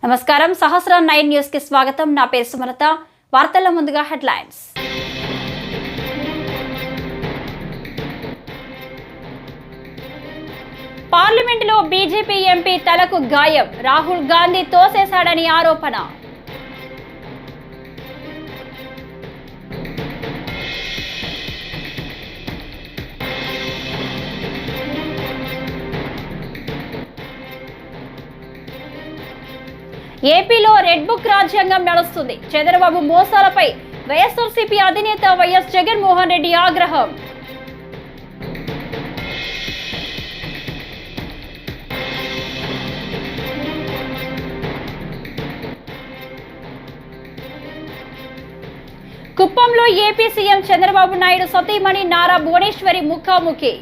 నమస్కారం సహస్ర 9 న్యూస్ కి స్వాగతం. నా పేరు సుమలత. వార్తల్లో ముందుగా హెడ్లైన్స్. పార్లమెంటులో బీజేపీ ఎంపీ తలకు గాయం, రాహుల్ గాంధీ తోసేశాడని ఆరోపణ. ఏపీలో రెడ్ బుక్ రాజ్యాంగం నడుస్తుంది. చంద్రబాబు మోసాలపై వైఎస్ఆర్సీపీ అధినేత వైఎస్ జగన్మోహన్ రెడ్డి ఆగ్రహం. కుప్పంలో ఏపీ సీఎం చంద్రబాబు నాయుడు సతీమణి నారా భువనేశ్వరి ముఖాముఖి.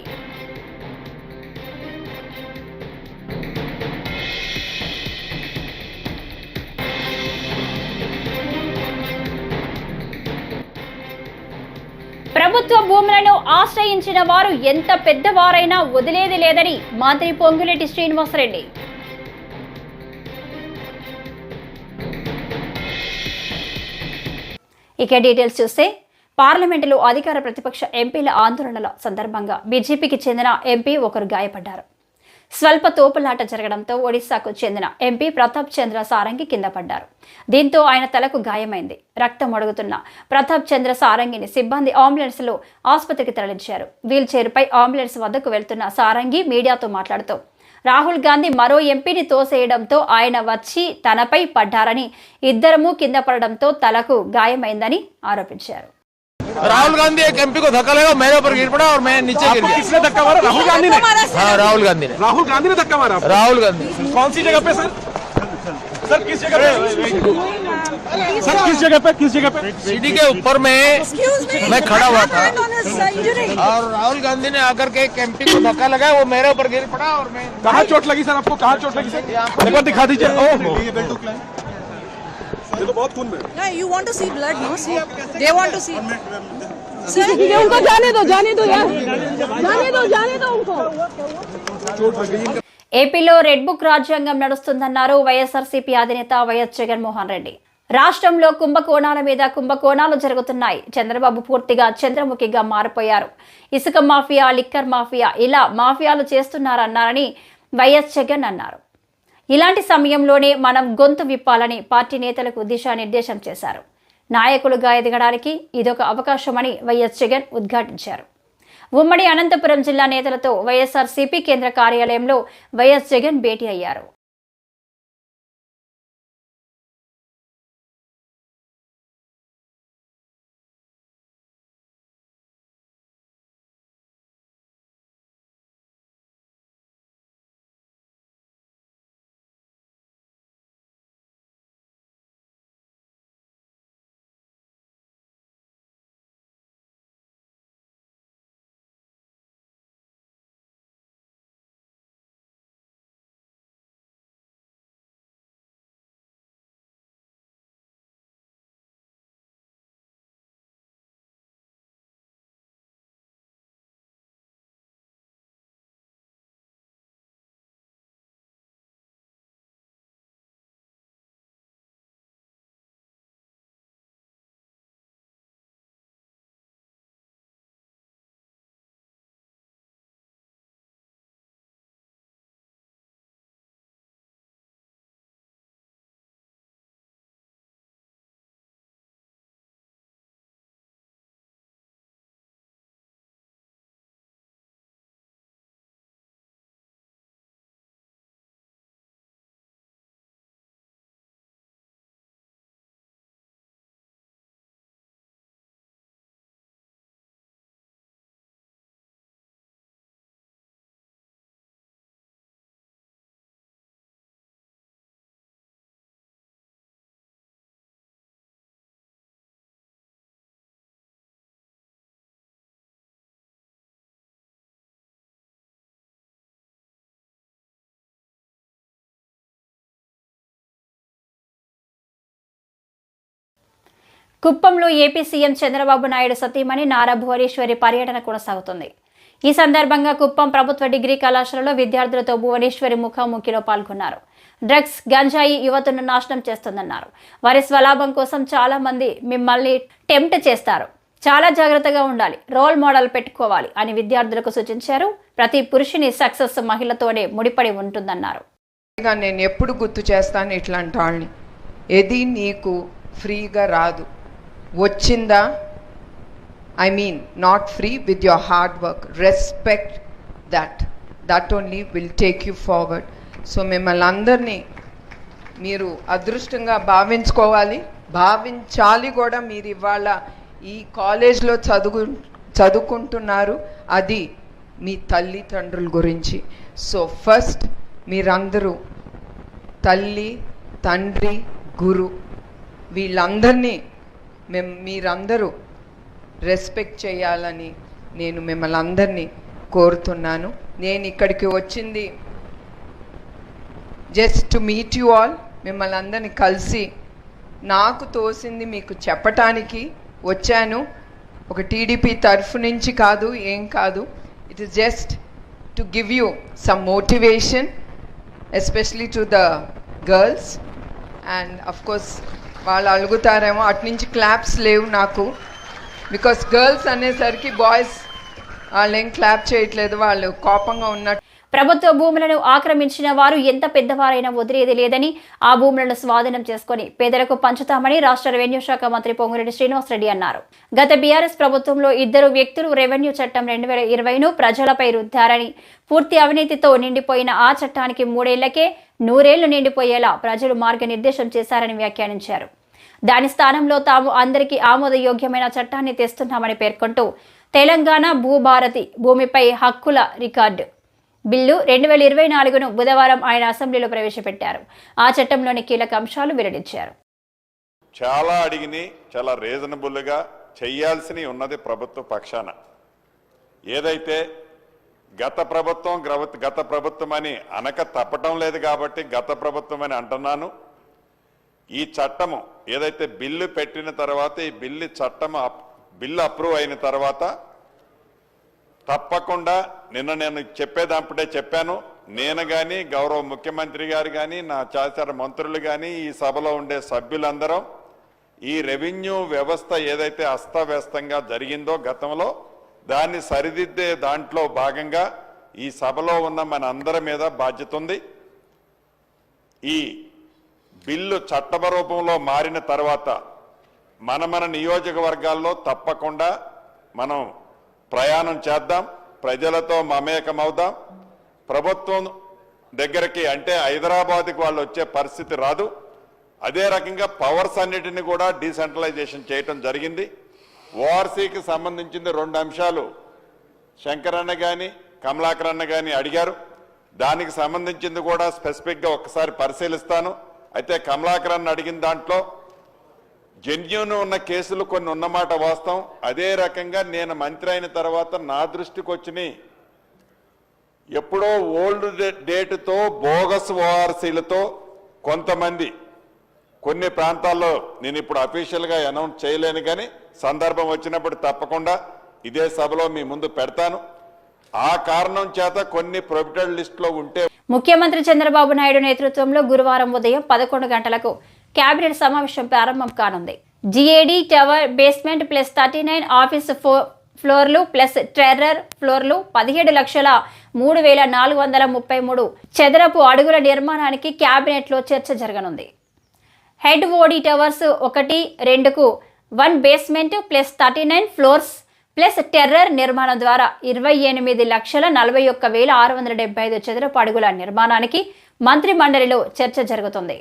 ప్రభుత్వ భూములను ఆశ్రయించిన వారు ఎంత పెద్దవారైనా వదిలేది లేదని మంత్రి పొంగులేటి శ్రీనివాసరెడ్డి. ఇక డీటెయిల్స్ చూస్తే, పార్లమెంటులో అధికార ప్రతిపక్ష ఎంపీల ఆందోళనల సందర్భంగా బీజేపీకి చెందిన ఎంపీ ఒకరు గాయపడ్డారు. స్వల్ప తోపులాట జరగడంతో ఒడిశాకు చెందిన ఎంపీ ప్రతాప్ చంద్ర సారంగి కింద పడ్డారు. దీంతో ఆయన తలకు గాయమైంది. రక్తం ఒడుగుతున్న ప్రతాప్ చంద్ర సారంగిని సిబ్బంది అంబులెన్స్లో ఆసుపత్రికి తరలించారు. వీల్ చైర్పై అంబులెన్స్ వద్దకు వెళ్తున్న సారంగి మీడియాతో మాట్లాడుతూ, రాహుల్ గాంధీ మరో ఎంపీని తోసేయడంతో ఆయన వచ్చి తనపై పడ్డారని, ఇద్దరము కింద పడడంతో తలకు గాయమైందని ఆరోపించారు. राहुल गांधी एक एमपी को धक्का लगा, मेरे ऊपर गिर पड़ा और मैं नीचे गिर गया। किसने धक्का मारा? राहुल गांधी ने? हाँ, राहुल गांधी ने। राहुल गांधी ने धक्का मारा? राहुल गांधी। कौन सी जगह पे सर? सर किस जगह पे? सर किस जगह पे? किस जगह पे? सीढ़ी के ऊपर में मैं खड़ा हुआ था और राहुल गांधी ने आकर के एक एमपी को धक्का लगाया, वो मेरे ऊपर गिर पड़ा और मैं। कहाँ चोट लगी सर आपको? कहाँ चोट लगी सर? एक बार दिखा दीजिए। ओह, ये तो बहुत खून में। Yeah, you want to see blood, no? See, they want to see. उनको जाने दो यार, जाने दो उनको. ఏపీలో రెడ్ బుక్ రాజ్యాంగం నడుస్తుందన్నారు వైఎస్ఆర్సీపీ అధినేత వైఎస్ జగన్మోహన్ రెడ్డి. రాష్ట్రంలో కుంభకోణాల మీద కుంభకోణాలు జరుగుతున్నాయి. చంద్రబాబు పూర్తిగా చంద్రముఖిగా మారిపోయారు. ఇసుక మాఫియా, లిక్కర్ మాఫియా, ఇలా మాఫియాలు చేస్తున్నారన్నారని వైఎస్ జగన్ అన్నారు. ఇలాంటి సమయంలోనే మనం గొంతు విప్పాలని పార్టీ నేతలకు దిశానిర్దేశం చేశారు. నాయకులుగా ఎదగడానికి ఇదొక అవకాశమని వైఎస్ జగన్ ఉద్ఘాటించారు. ఉమ్మడి అనంతపురం జిల్లా నేతలతో వైఎస్ఆర్సీపీ కేంద్ర కార్యాలయంలో వైఎస్ జగన్ భేటీ అయ్యారు. కుప్పంలో ఏపీ సీఎం చంద్రబాబు నాయుడు సతీమణి నారా భువనేశ్వరి పర్యటన కొనసాగుతుంది. ఈ సందర్భంగా కుప్పం ప్రభుత్వ డిగ్రీ కళాశాలలో విద్యార్థులతో భువనేశ్వరి ముఖాముఖిలో పాల్గొన్నారు. డ్రగ్స్, గంజాయి యువతను నాశనం చేస్తుందన్నారు. వారి స్వలాభం కోసం చాలా మంది మిమ్మల్ని టెంప్ట్ చేస్తారు. చాలా జాగ్రత్తగా ఉండాలి, రోల్ మోడల్ పెట్టుకోవాలి అని విద్యార్థులకు సూచించారు. ప్రతి పురుషుని సక్సెస్ మహిళతోనే ముడిపడి ఉంటుందన్నారు. నేను ఎప్పుడు గుర్తు చేస్తాను ఇట్లాంటి వాళ్ళని, ఏది నీకు ఫ్రీగా రాదు, వచ్చిందా I mean not free, with your hard work, respect that only will take you forward. So మిమ్మల్ని అందరినీ మీరు అదృష్టంగా భావించాలి కూడా. మీరు ఇవాళ ఈ కాలేజ్లో చదువుకుంటున్నారు, అది మీ తల్లిదండ్రుల గురించి. సో ఫస్ట్ మీరందరూ తల్లి, తండ్రి, గురు వీళ్ళందరినీ మీరందరూ రెస్పెక్ట్ చేయాలని నేను మిమ్మల్ని అందరినీ కోరుతున్నాను. నేను ఇక్కడికి వచ్చింది just to meet you all, మిమ్మల్ని అందరినీ కలిసి నాకు తోసింది మీకు చెప్పటానికి వచ్చాను. ఒక టీడీపీ తరఫు నుంచి కాదు, ఏం కాదు. It is just to give you some motivation, especially to the girls. And of course వాళ్ళు అలుగుతారేమో, అట్నుంచి క్లాప్స్ లేవు నాకు, బికాస్ గర్ల్స్ అనేసరికి బాయ్స్ వాళ్ళేం క్లాప్ చేయట్లేదు, వాళ్ళు కోపంగా ఉన్నట్టు. ప్రభుత్వ భూములను ఆక్రమించిన వారు ఎంత పెద్దవారైనా వదిలేది లేదని, ఆ భూములను స్వాధీనం చేసుకుని పేదలకు పంచుతామని రాష్ట్ర రెవెన్యూ శాఖ మంత్రి పొంగులేటి శ్రీనివాసరెడ్డి అన్నారు. గత బీఆర్ఎస్ ప్రభుత్వంలో 2 వ్యక్తులు రెవెన్యూ చట్టం 2020ను ప్రజలపై రుద్దారని, పూర్తి అవినీతితో నిండిపోయిన ఆ చట్టానికి 3 ఏళ్లకే 100 ఏళ్లు నిండిపోయేలా ప్రజలు మార్గనిర్దేశం చేశారని వ్యాఖ్యానించారు. దాని స్థానంలో తాము అందరికీ ఆమోదయోగ్యమైన చట్టాన్ని తెస్తున్నామని పేర్కొంటూ తెలంగాణ భూభారతి భూమిపై హక్కుల రికార్డు బిల్లు 2024ను బుధవారం ఆయన అసెంబ్లీలో ప్రవేశపెట్టారు. ఆ చట్టంలోని కీలక అంశాలు వెల్లడించారు. చాలా అడిగిని చాలా రీజనబుల్గా చేయాల్సినవి ఉన్నది ప్రభుత్వ పక్షాన. ఏదైతే గత ప్రభుత్వం అని అనక తప్పటం లేదు కాబట్టి గత ప్రభుత్వం అని అంటున్నాను. ఈ చట్టము ఏదైతే బిల్లు పెట్టిన తర్వాత ఈ బిల్లు అప్రూవ్ అయిన తర్వాత తప్పకుండా నేను చెప్పేదంపటే చెప్పాను. నేను కానీ గౌరవ ముఖ్యమంత్రి గారు కానీ నా సహచర మంత్రులు కానీ ఈ సభలో ఉండే సభ్యులందరం ఈ రెవెన్యూ వ్యవస్థ ఏదైతే అస్తవ్యస్తంగా జరిగిందో గతంలో దాన్ని సరిదిద్దే దాంట్లో భాగంగా ఈ సభలో ఉన్న మన అందరి మీద బాధ్యత ఉంది. ఈ బిల్లు చట్టం రూపంలో మారిన తర్వాత మన నియోజకవర్గాల్లో తప్పకుండా మనం ప్రయాణం చేద్దాం, ప్రజలతో మమేకమవుదాం. ప్రభుత్వం దగ్గరికి అంటే హైదరాబాద్కి వాళ్ళు వచ్చే పరిస్థితి రాదు. అదే రకంగా పవర్స్ అన్నిటిని కూడా డీసెంట్రలైజేషన్ చేయటం జరిగింది. ఓఆర్సీకి సంబంధించింది 2 అంశాలు శంకరన్న కానీ కమలాకరన్న కానీ అడిగారు. దానికి సంబంధించింది కూడా స్పెసిఫిక్గా ఒకసారి పరిశీలిస్తాను. అయితే కమలాకరన్న అడిగిన దాంట్లో జెన్యూన్ ఉన్న కేసులు కొన్ని ఉన్నమాట వాస్తవం. అదే రకంగా నేను మంత్రి అయిన తర్వాత నా దృష్టికి వచ్చినాయి ఎప్పుడో ఓల్డ్ డేట్తో బోగస్ ఓఆర్సీలతో కొంతమంది కొన్ని ప్రాంతాల్లో నేను ఇప్పుడు అఫీషియల్గా అనౌన్స్ చేయలేను, కానీ సందర్భం వచ్చినప్పుడు తప్పకుండా ఇదే సభలో మీ ముందు పెడతాను. ఆ కారణం చేత కొన్ని ప్రొహిబిటెడ్ లిస్టులో ఉంటే ముఖ్యమంత్రి చంద్రబాబు నాయుడు నేతృత్వంలో గురువారం ఉదయం 11 గంటలకు కేబినెట్ సమావేశం ప్రారంభం కానుంది. GAD tower basement plus 39 office ఫ్లోర్లు ప్లస్ టెర్రర్ ఫ్లోర్లు 17,03,433 చదరపు అడుగుల నిర్మాణానికి కేబినెట్లో చర్చ జరగనుంది. హెడ్ ఓడి టవర్స్ 1, 2కు 1 basement plus 39 floors plus terrace నిర్మాణం ద్వారా 28,41,675 చదరపు అడుగుల నిర్మాణానికి మంత్రి మండలిలో చర్చ జరుగుతుంది.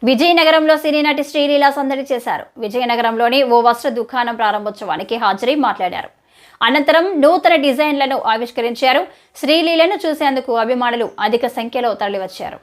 విజయనగరంలో సినీ నటి శ్రీలీల సందడి చేశారు. విజయనగరంలోని ఓ వస్త్ర దుకాణం ప్రారంభోత్సవానికి హాజరై మాట్లాడారు. అనంతరం నూతన డిజైన్లను ఆవిష్కరించారు. శ్రీలీలను చూసేందుకు అభిమానులు అధిక సంఖ్యలో తరలివచ్చారు.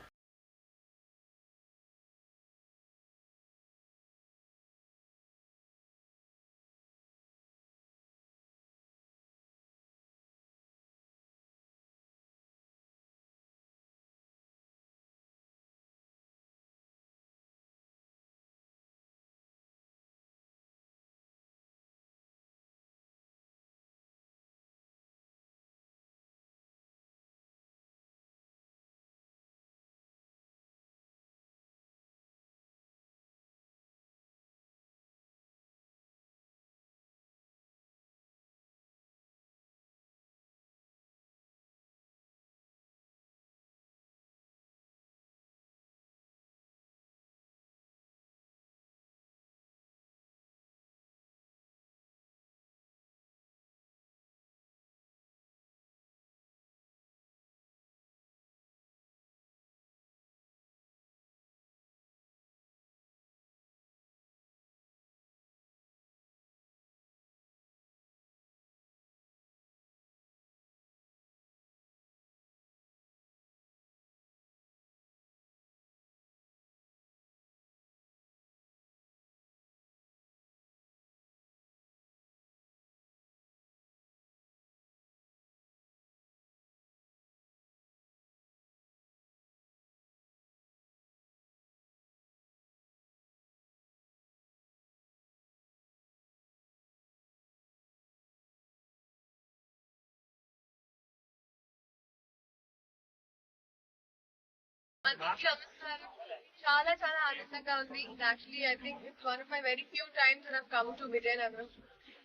చాలా చాలా ఆనందంగా ఉంది. Actually I think it's one of my very few times I have come to Vizianagaram.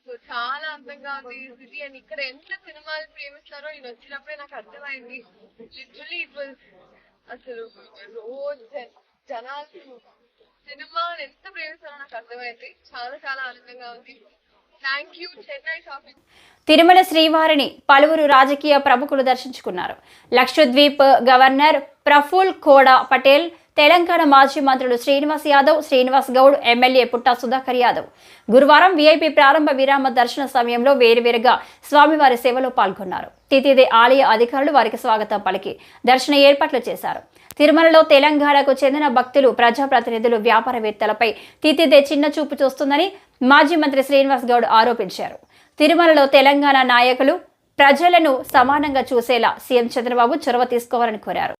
So చాలా అందంగా ఉంది ఈ సిటీ. అండ్ ఇక్కడ ఎంత సినిమాలు ప్రేమిస్తారో నేను వచ్చినప్పుడే నాకు అర్థమైంది. లిటరలీ ఇట్ వాజ్ అసలు రోజు జనాలు సినిమాని ఎంత ప్రేమిస్తారో నాకు అర్థమైంది. చాలా చాలా ఆనందంగా ఉంది. Thank you Chennai shopping. Tirumala శ్రీవారిని పలువురు రాజకీయ ప్రముఖులు దర్శించుకున్నారు. లక్షద్వీప్ గవర్నర్ ప్రఫుల్ ఖోడా పటేల్, తెలంగాణ మాజీ మంత్రులు శ్రీనివాస్ యాదవ్, శ్రీనివాస్ గౌడ్, ఎమ్మెల్యే పుట్టా సుధాకర్ యాదవ్ గురువారం వీఐపీ ప్రారంభ విరామ దర్శన సమయంలో వేరువేరుగా స్వామివారి సేవలో పాల్గొన్నారు. తితిదే ఆలయ అధికారులు వారికి స్వాగతం పలికి దర్శన ఏర్పాట్లు చేశారు. తిరుమలలో తెలంగాణకు చెందిన భక్తులు, ప్రజాప్రతినిధులు, వ్యాపారవేత్తలపై తితిదే చిన్న చూపు చూస్తుందని మాజీ మంత్రి శ్రీనివాస్ గౌడ్ ఆరోపించారు. తిరుమలలో తెలంగాణ నాయకులు ప్రజలను సమానంగా చూసేలా సీఎం చంద్రబాబు చొరవ తీసుకోవాలని కోరారు.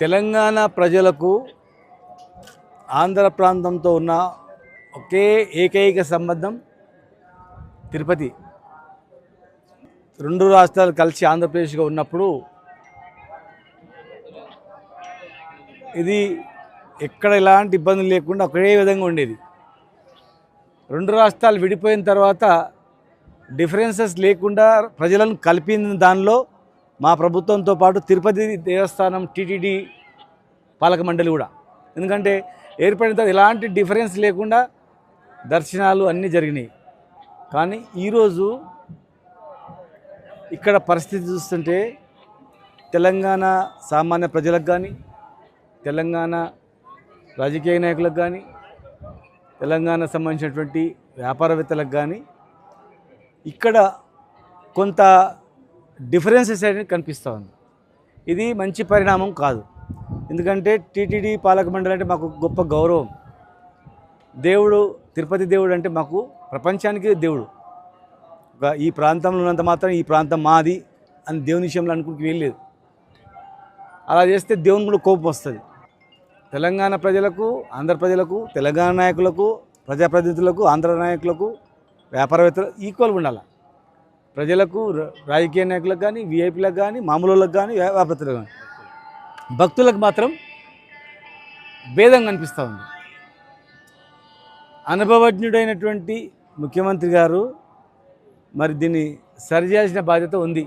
తెలంగాణ ప్రజలకు ఆంధ్ర ప్రాంతంతో ఉన్న ఒకే ఏకైక సంబంధం తిరుపతి. రెండు రాష్ట్రాలు కలిసి ఆంధ్రప్రదేశ్గా ఉన్నప్పుడు ఇది ఎక్కడ ఎలాంటి ఇబ్బందులు లేకుండా ఒకే విధంగా ఉండేది. రెండు రాష్ట్రాలు విడిపోయిన తర్వాత డిఫరెన్సెస్ లేకుండా ప్రజలను కలిపిన దానిలో మా ప్రభుత్వంతో పాటు తిరుపతి దేవస్థానం, టీటీడీ పాలక మండలి కూడా. ఎందుకంటే ఏర్పడిన తర్వాత ఎలాంటి డిఫరెన్స్ లేకుండా దర్శనాలు అన్నీ జరిగినాయి. కానీ ఈరోజు ఇక్కడ పరిస్థితి చూస్తుంటే తెలంగాణ సామాన్య ప్రజలకు కానీ, తెలంగాణ రాజకీయ నాయకులకు కానీ, తెలంగాణ సంబంధించినటువంటి వ్యాపారవేత్తలకు కానీ ఇక్కడ కొంత డిఫరెన్సెస్ అనేది కనిపిస్తూ ఉంది. ఇది మంచి పరిణామం కాదు. ఎందుకంటే టీటీడీ పాలక మండలి అంటే మాకు గొప్ప గౌరవం. దేవుడు, తిరుపతి దేవుడు అంటే మాకు ప్రపంచానికి దేవుడు. ఈ ప్రాంతంలో ఉన్నంత మాత్రం ఈ ప్రాంతం మాది అని దేవుని విషయంలో అనుకుంటూ వెళ్ళలేదు. అలా చేస్తే దేవుని కూడా కోపం వస్తుంది. తెలంగాణ ప్రజలకు, ఆంధ్ర ప్రజలకు, తెలంగాణ నాయకులకు, ప్రజాప్రతినిధులకు, ఆంధ్ర నాయకులకు, వ్యాపారవేత్తలకు ఈక్వల్గా ఉండాలి. ప్రజలకు, రాజకీయ నాయకులకు కానీ, విఐపీలకు కానీ, మామూలు వాళ్ళకి కానీ, వ్యాపారస్తులకు కానీ, భక్తులకు మాత్రం భేదం కనిపిస్తూ ఉంది. అనుభవజ్ఞుడైనటువంటి ముఖ్యమంత్రి గారు మరి దీన్ని సరిచేయాల్సిన బాధ్యత ఉంది.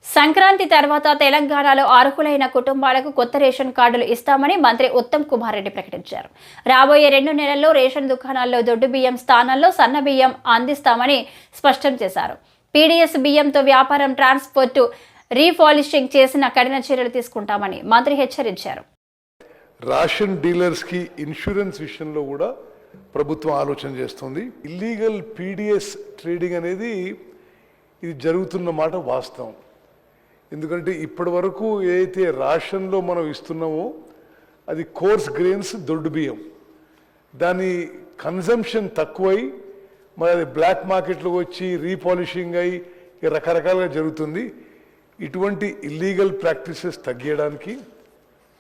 సంక్రాంతి తర్వాత తెలంగాణలో అర్హులైన కుటుంబాలకు కొత్త రేషన్ కార్డులు ఇస్తామని మంత్రి ఉత్తమ్ కుమార్ రెడ్డి ప్రకటించారు. రాబోయే 2 నెలల్లో రేషన్ దుకాణాల్లో దొడ్డు బియ్యం స్థానంలో సన్న బియ్యం అందిస్తామని స్పష్టం చేశారు. పీడీఎస్ బియ్యంతో వ్యాపారం, ట్రాన్స్పోర్టు, రీపాలిషింగ్ చేసిన కఠిన చర్యలు తీసుకుంటామని మంత్రి హెచ్చరించారు. రేషన్ డీలర్స్కి ఇన్సూరెన్స్ విషయంలో కూడా ప్రభుత్వం ఆలోచన చేస్తుంది. ఇల్లీగల్ పీడీఎస్ ట్రేడింగ్ అనేది ఇది జరుగుతున్న మాట వాస్తవం. ఎందుకంటే ఇప్పటి వరకు ఏదైతే రేషన్లో మనం ఇస్తున్నామో అది కోర్స్ గ్రెయిన్స్, దొడ్డు బియ్యం, దాని కన్జంప్షన్ తక్కువై మరి అది బ్లాక్ మార్కెట్లోకి వచ్చి రీపాలిషింగ్ అయ్యి రకరకాలుగా జరుగుతుంది. ఇటువంటి ఇల్లీగల్ ప్రాక్టీసెస్ తగ్గించడానికి,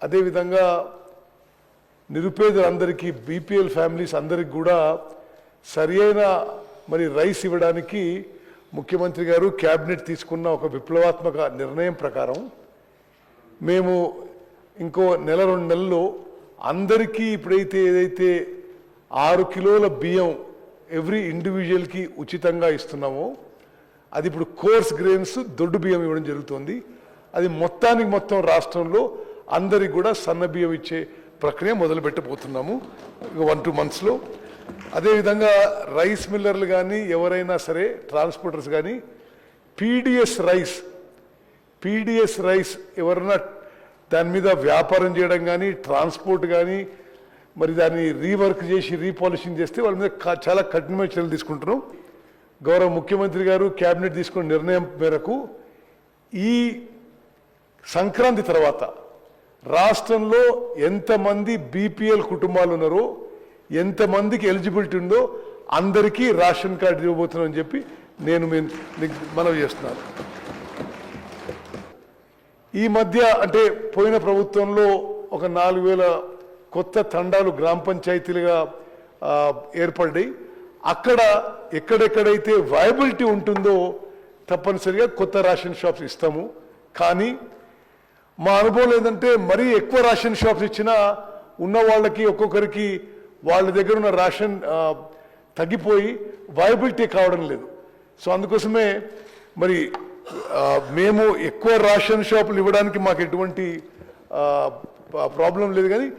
అదేవిధంగా నిరుపేదలందరికీ, బీపీఎల్ ఫ్యామిలీస్ అందరికి కూడా సరి అయిన మరి రైస్ ఇవ్వడానికి ముఖ్యమంత్రి గారు క్యాబినెట్ తీసుకున్న ఒక విప్లవాత్మక నిర్ణయం ప్రకారం మేము ఇంకో 1-2 నెలల్లో అందరికీ ఇప్పుడైతే ఏదైతే 6 కిలోల బియ్యం ఎవ్రీ ఇండివిజువల్కి ఉచితంగా ఇస్తున్నామో అది ఇప్పుడు కోర్స్ గ్రెయిన్స్, దొడ్డు బియ్యం ఇవ్వడం జరుగుతుంది. అది మొత్తం రాష్ట్రంలో అందరికి కూడా సన్న బియ్యం ఇచ్చే ప్రక్రియ మొదలు పెట్టబోతున్నాము 1-2 మంత్స్లో. అదేవిధంగా రైస్ మిల్లర్లు కానీ, ఎవరైనా సరే ట్రాన్స్పోర్టర్స్ కానీ పీడీఎస్ రైస్ ఎవరైనా దాని మీద వ్యాపారం చేయడం కానీ, ట్రాన్స్పోర్ట్ కానీ, మరి దాన్ని రీవర్క్ చేసి రీపాలిషింగ్ చేస్తే వాళ్ళ మీద చాలా కఠినమైన చర్యలు తీసుకుంటున్నాం. గౌరవ ముఖ్యమంత్రి గారు క్యాబినెట్ తీసుకున్న నిర్ణయం మేరకు ఈ సంక్రాంతి తర్వాత రాష్ట్రంలో ఎంతమంది బీపీఎల్ కుటుంబాలు ఉన్నారో, ఎంతమందికి ఎలిజిబిలిటీ ఉందో అందరికీ రేషన్ కార్డు ఇవ్వబోతున్నామని చెప్పి నేను మనవి చేస్తున్నాను. ఈ మధ్య అంటే పోయిన ప్రభుత్వంలో ఒక 4,000 కొత్త తండాలు గ్రామ పంచాయతీలుగా ఏర్పడ్డాయి. అక్కడ ఎక్కడెక్కడైతే వయబిలిటీ ఉంటుందో తప్పనిసరిగా కొత్త రేషన్ షాప్స్ ఇస్తాము. కానీ మా అనుభవం ఏంటంటే మరీ ఎక్కువ రేషన్ షాప్స్ ఇచ్చినా ఉన్న వాళ్ళకి ఒక్కొక్కరికి వాళ్ళ దగ్గర ఉన్న రేషన్ తగ్గిపోయి వయబిలిటీ కావడం లేదు. సో అందుకోసమే మరి మేము ఎక్కువ రేషన్ షాపులు ఇవ్వడానికి మాకు ఎటువంటి ప్రాబ్లం లేదు. కానీ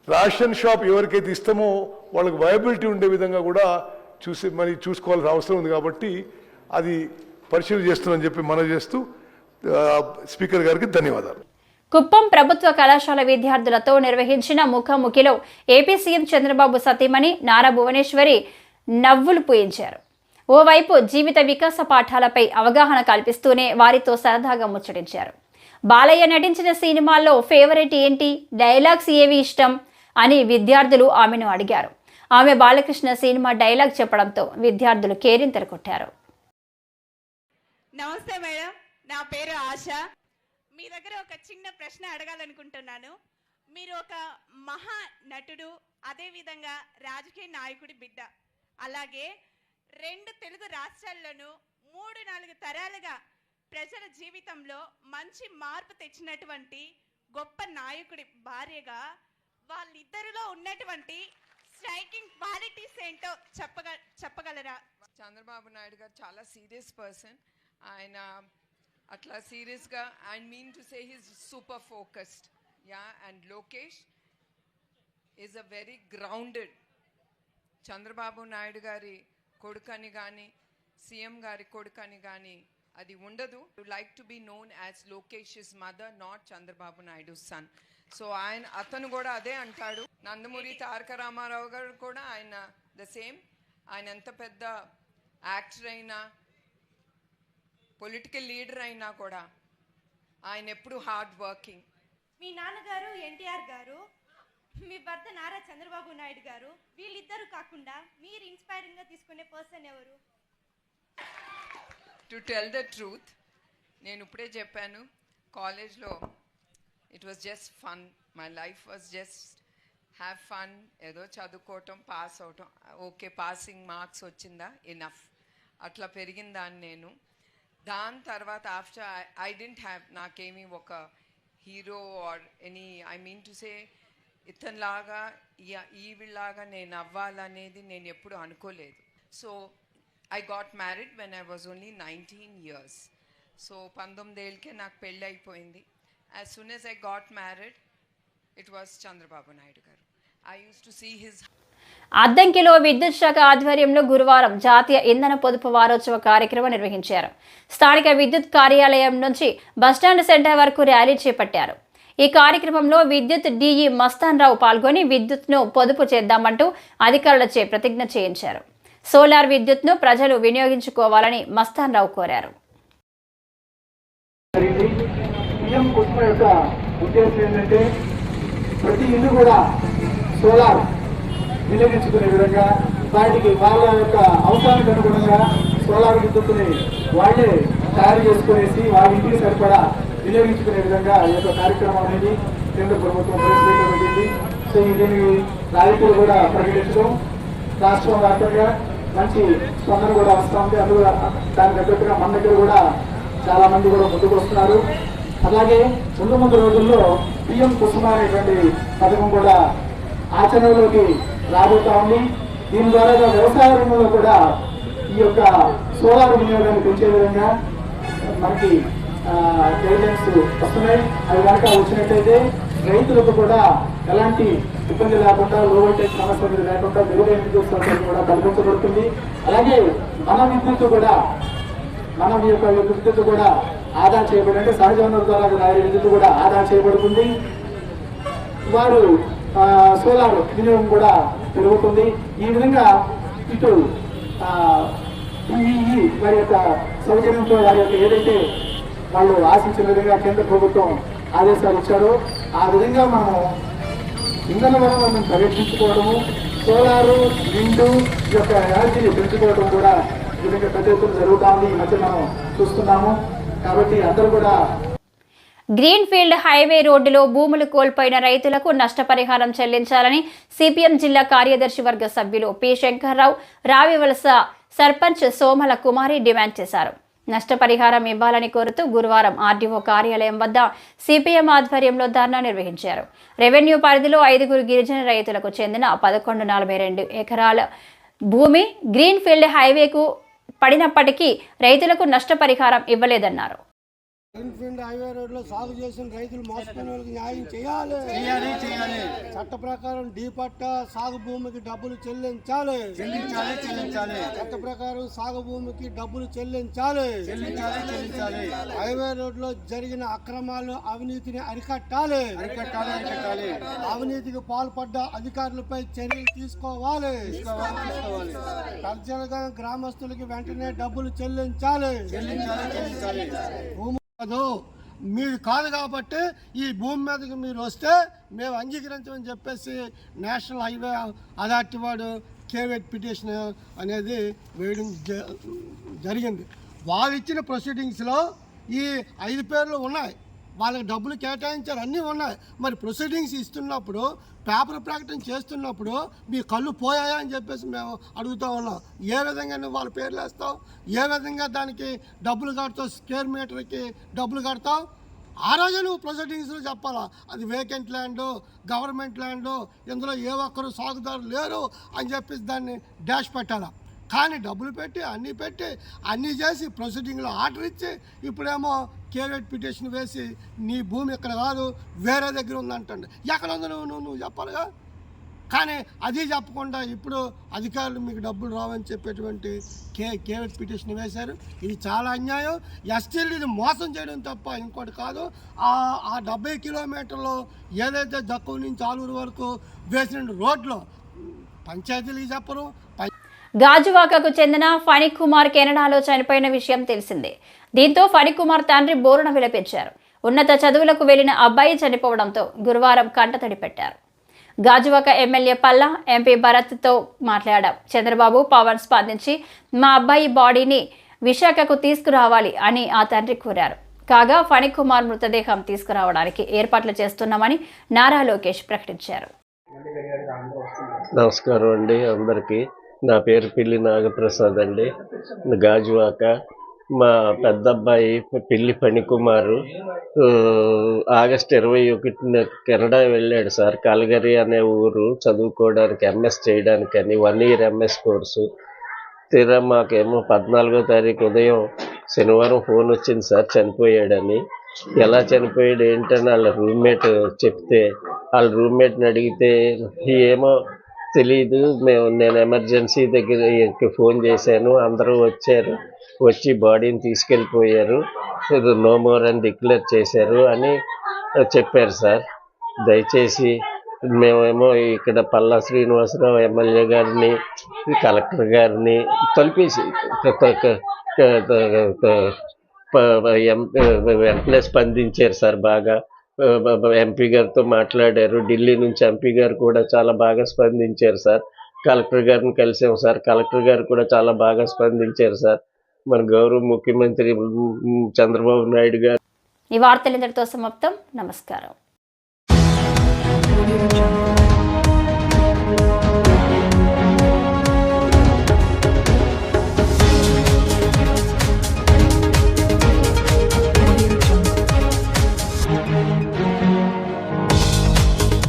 రేషన్ షాప్ ఎవరికైతే ఇస్తామో వాళ్ళకి వయబిలిటీ ఉండే విధంగా కూడా చూసుకోవాల్సిన అవసరం ఉంది. కాబట్టి అది పరిశీలన చేస్తున్నామని చెప్పి మనవి చేస్తూ స్పీకర్ గారికి ధన్యవాదాలు. కుప్పం ప్రభుత్వ కళాశాల విద్యార్థులతో నిర్వహించిన ముఖాముఖిలో ఏపీ సీఎం చంద్రబాబు సతీమణి నారా భువనేశ్వరి నవ్వులు పూయించారు. ఓవైపు జీవిత వికాస పాఠాలపై అవగాహన కల్పిస్తూనే వారితో సరదాగా ముచ్చటించారు. బాలయ్య నటించిన సినిమాల్లో ఫేవరెట్ ఏంటి, డైలాగ్స్ ఏవి ఇష్టం అని విద్యార్థులు ఆమెను అడిగారు. ఆమె బాలకృష్ణ సినిమా డైలాగ్ చెప్పడంతో విద్యార్థులు కేరింతలు కొట్టారు. నమస్తే మేడం, నా పేరు ఆశ. మీ దగ్గర ఒక చిన్న ప్రశ్న అడగాలనుకుంటున్నాను. మీరు ఒక మహా నటుడు, అదేవిధంగా రాజకీయ నాయకుడి బిడ్డ, అలాగే 2 తెలుగు రాష్ట్రాల్లోనూ 3-4 తరాలుగా ప్రజల జీవితంలో మంచి మార్పు తెచ్చినటువంటి గొప్ప నాయకుడి భార్యగా వాళ్ళిద్దరిలో ఉన్నటువంటి స్ట్రైకింగ్ క్వాలిటీస్ ఏంటో చెప్పగలరా? చంద్రబాబు నాయుడు గారు చాలా సీరియస్ పర్సన్. ఆయన అట్లా సీరియస్గా, I mean to say he's super focused. And Lokesh is a very grounded. Chandrababu Naidu గారి కొడుకని కానీ, సీఎం గారి కొడుకని కానీ అది ఉండదు. To like to be known as Lokesh mother, not Chandrababu Naidu son. So అతను కూడా అదే అంటాడు. నందమూరి తారక రామారావు గారు కూడా ఆయన ద సేమ్. ఆయన ఎంత పెద్ద యాక్టర్ అయినా, పొలిటికల్ లీడర్ అయినా కూడా ఆయన ఎప్పుడు హార్డ్ వర్కింగ్. మీ నాన్నగారు ఎన్టీఆర్ గారు, మీ భర్త నారా చంద్రబాబు నాయుడు గారు, వీళ్ళిద్దరూ కాకుండా మీరు ఇన్స్పైరింగ్గా తీసుకునే పర్సన్ ఎవరు? టు టెల్ ద ట్రూత్, నేను ఇప్పుడే చెప్పాను, కాలేజ్లో it was just fun. My life was just have fun. ఏదో చదువుకోవటం, పాస్ అవటం, ఓకే పాసింగ్ మార్క్స్ వచ్చిందా, ఇనఫ్, అట్లా పెరిగిందాన్ని నేను. దాని తర్వాత ఆఫ్టర్ ఐ డెంట్ హ్యావ్ నాకేమీ ఒక hero or any I mean to say ఇతనిలాగా ఈవిలాగా నేను అవ్వాలనేది నేను ఎప్పుడు అనుకోలేదు. So I got married when I was only 19 years. So 19 ఏళ్ళకే నాకు పెళ్ళి అయిపోయింది. As soon as I got married it was Chandrababu Naidu గారు. I used to see his. అద్దంకిలో విద్యుత్ శాఖ ఆధ్వర్యంలో గురువారం జాతీయ ఇంధన పొదుపు వారోత్సవ కార్యక్రమం నిర్వహించారు. స్థానిక విద్యుత్ కార్యాలయం నుంచి బస్టాండ్ సెంటర్ వరకు ర్యాలీ చేపట్టారు. ఈ కార్యక్రమంలో విద్యుత్ డిఈ మస్తాన్ రావు పాల్గొని విద్యుత్ను పొదుపు చేద్దామంటూ అధికారులచే ప్రతిజ్ఞ చేయించారు. సోలార్ విద్యుత్ను ప్రజలు వినియోగించుకోవాలని మస్తాన్ రావు కోరారు. ప్రతి ఇల్లు కూడా సోలార్ వినియోగించుకునే విధంగా వాటికి వాళ్ళ యొక్క అవసరానికి అనుగుణంగా సోలార్ విద్యుత్తుని వాళ్ళే తయారు చేసుకునేసి వాళ్ళ ఇంటికి సరిపడా వినియోగించుకునే విధంగా ఈ యొక్క కార్యక్రమం అనేది కేంద్ర ప్రభుత్వం ప్రవేశపెట్టింది. సో దీనికి నాయకులు కూడా ప్రకటించడం రాష్ట్రం వ్యాప్తంగా మంచి స్పందన కూడా వస్తూ ఉంది. అందులో దాని తగ్గట్టుగా మన దగ్గర కూడా చాలా మంది కూడా ముందుకు వస్తున్నారు. అలాగే ముందు రోజుల్లో పిఎం కుసుమ అనేటువంటి పథకం కూడా ఆచరణలోకి రాబోతా ఉంది. దీని ద్వారా వ్యవసాయ రంగంలో కూడా ఈ యొక్క సోలార్ వినియోగాన్ని పెంచే విధంగా మనకి గైడ్లైన్స్ వస్తున్నాయి. అవి కనుక వచ్చినట్టయితే రైతులకు కూడా ఎలాంటి ఇబ్బంది లేకుండా లో వోల్టేజ్ సమస్యలు లేకుండా మెరుగైన విద్యుత్ సౌకర్యం కూడా కల్పించబడుతుంది. అలాగే మన యొక్క విద్యుత్ కూడా ఆదా చేయబడి అంటే సహజ వనరుల ద్వారా రాయే విద్యుత్ కూడా ఆదా చేయబడుతుంది. వారు సోలార్ వినియోగం కూడా పెరుగుతుంది. ఈ విధంగా ఇటు వారి యొక్క సౌకర్యంతో వారి యొక్క ఏదైతే వాళ్ళు ఆశించిన విధంగా కేంద్ర ప్రభుత్వం ఆదేశాలు ఇచ్చారో ఆ విధంగా మనం ఇంధన వనరులను పరీక్షించుకోవడము, సోలారు విండు యొక్క ఎనర్జీని పెంచుకోవడం కూడా ఈ విధంగా పెద్ద ఎత్తున జరుగుతూ ఉంది. ఈ మధ్య మనం చూస్తున్నాము. కాబట్టి అందరూ కూడా గ్రీన్ఫీల్డ్ హైవే రోడ్డులో భూములు కోల్పోయిన రైతులకు నష్టపరిహారం చెల్లించాలని సిపిఎం జిల్లా కార్యదర్శి వర్గ సభ్యులు పి శంకర్రావు, రావివలస సర్పంచ్ సోమల కుమారి డిమాండ్ చేశారు. నష్టపరిహారం ఇవ్వాలని కోరుతూ గురువారం ఆర్డీఓ కార్యాలయం వద్ద సిపిఎం ఆధ్వర్యంలో ధర్నా నిర్వహించారు. రెవెన్యూ పరిధిలో 5 గిరిజన రైతులకు చెందిన 1142 ఎకరాల భూమి గ్రీన్ఫీల్డ్ హైవేకు పడినప్పటికీ రైతులకు నష్టపరిహారం ఇవ్వలేదన్నారు. గ్రీన్ఫీల్డ్ హైవే రోడ్లో సాగు చేసిన రైతులు మోసపోయిన వాళ్ళకి న్యాయం చేయాలి. చట్ట ప్రకారం డీ పట్టా సాగు భూమికి డబ్బులు చెల్లించాలి. చట్ట ప్రకారం సాగు భూమికి డబ్బులు చెల్లించాలి. హైవే రోడ్లో జరిగిన అక్రమాలు, అవినీతిని అరికట్టాలి. అవినీతికి పాల్పడ్డ అధికారులపై చర్యలు తీసుకోవాలి. తక్షణంగా గ్రామస్తులకి వెంటనే డబ్బులు చెల్లించాలి. మీరు కాదు కాబట్టి ఈ భూమి మీదకి మీరు వస్తే మేము అంగీకరించమని చెప్పేసి నేషనల్ హైవే అథారిటీ వాడు కేవెట్ పిటిషన్ అనేది వేయడం జరిగింది. వాళ్ళు ఇచ్చిన ప్రొసీడింగ్స్లో ఈ 5 పేర్లు ఉన్నాయి. వాళ్ళకి డబ్బులు కేటాయించారు, అన్నీ ఉన్నాయి. మరి ప్రొసీడింగ్స్ ఇస్తున్నప్పుడు, పేపర్ ప్రకటన చేస్తున్నప్పుడు మీ కళ్ళు పోయాయా అని చెప్పేసి మేము అడుగుతూ ఉన్నాం. ఏ విధంగా నువ్వు వాళ్ళ పేర్లు వేస్తావు? ఏ విధంగా దానికి డబ్బులు కడతావు? స్క్వేర్ మీటర్కి డబ్బులు కడతావు? ఆ రోజు నువ్వు ప్రొసీడింగ్స్లో చెప్పాలా అది వేకెంట్ ల్యాండ్, గవర్నమెంట్ ల్యాండ్, ఇందులో ఏ ఒక్కరు సాగుదారు లేరు అని చెప్పేసి దాన్ని డాష్ పెట్టాలా. కానీ డబ్బులు పెట్టి అన్నీ చేసి ప్రొసీడింగ్లో ఆర్డర్ ఇచ్చి ఇప్పుడేమో కేవెట్ పిటిషన్ వేసి నీ భూమి ఇక్కడ కాదు వేరే దగ్గర ఉందంటండి. ఎక్కడ ఉందో నువ్వు చెప్పాలిగా. కానీ అది చెప్పకుండా ఇప్పుడు అధికారులు మీకు డబ్బులు రావని చెప్పేటువంటి కేవెట్ పిటిషన్ వేశారు. ఇది చాలా అన్యాయం. ఎస్టీలు ఇది మోసం చేయడం తప్ప ఇంకోటి కాదు. ఆ 70 కిలోమీటర్లు ఏదైతే దక్కువ నుంచి ఆలూరు వరకు వేసిన రోడ్లో పంచాయతీలకు చెప్పరు. గాజువాకకు చెందిన ఫణి కుమార్ కెనడాలో చనిపోయిన విషయం తెలిసిందే. దీంతో ఫణి కుమార్ తండ్రి బోరున విలపించారు. ఉన్నత చదువులకు వెళ్లిన అబ్బాయి చనిపోవడంతో గురువారం కంటతడి పెట్టారు. గాజువాక ఎమ్మెల్యే పల్లా, ఎంపీ భరత్తో మాట్లాడాం. చంద్రబాబు, పవన్ స్పందించి మా అబ్బాయి బాడీని విశాఖకు తీసుకురావాలి అని ఆ తండ్రి కోరారు. కాగా ఫణి కుమార్ మృతదేహం తీసుకురావడానికి ఏర్పాట్లు చేస్తున్నామని నారా లోకేష్ ప్రకటించారు. నమస్కారం అండి అందరికీ. నా పేరు పిల్లి నాగప్రసాద్ అండి. గాజువాక మా పెద్ద అబ్బాయి పిల్లి ఫణికుమారు ఆగస్టు 21న కెనడా వెళ్ళాడు సార్. కాల్గరీ అనే ఊరు చదువుకోవడానికి, ఎంఎస్ చేయడానికని 1 year ఎంఎస్ కోర్సు. తీరా మాకేమో 14వ తారీఖు ఉదయం శనివారం ఫోన్ వచ్చింది సార్ చనిపోయాడని. ఎలా చనిపోయాడు ఏంటని వాళ్ళ రూమ్మేట్ చెప్తే, వాళ్ళ రూమ్మేట్ని అడిగితే ఏమో తెలీదు, నేను ఎమర్జెన్సీ దగ్గరికి ఫోన్ చేశాను, అందరూ వచ్చారు, వచ్చి బాడీని తీసుకెళ్ళిపోయారు, నో మోర్ అని డిక్లేర్ చేశారు అని చెప్పారు సార్. దయచేసి మేమేమో ఇక్కడ పల్లా శ్రీనివాసరావు ఎమ్మెల్యే గారిని, కలెక్టర్ గారిని కలిపేసి వెంటనే స్పందించారు సార్. బాగా ఎంపీ గారితో మాట్లాడారు. ఢిల్లీ నుంచి ఎంపీ గారు కూడా చాలా బాగా స్పందించారు సార్. కలెక్టర్ గారిని కలిసాం సార్. కలెక్టర్ గారు కూడా చాలా బాగా స్పందించారు సార్. మన గౌరవ ముఖ్యమంత్రి చంద్రబాబు నాయుడు గారు. ఈ వార్తలు ఇంతటితో సమాప్తం. నమస్కారం.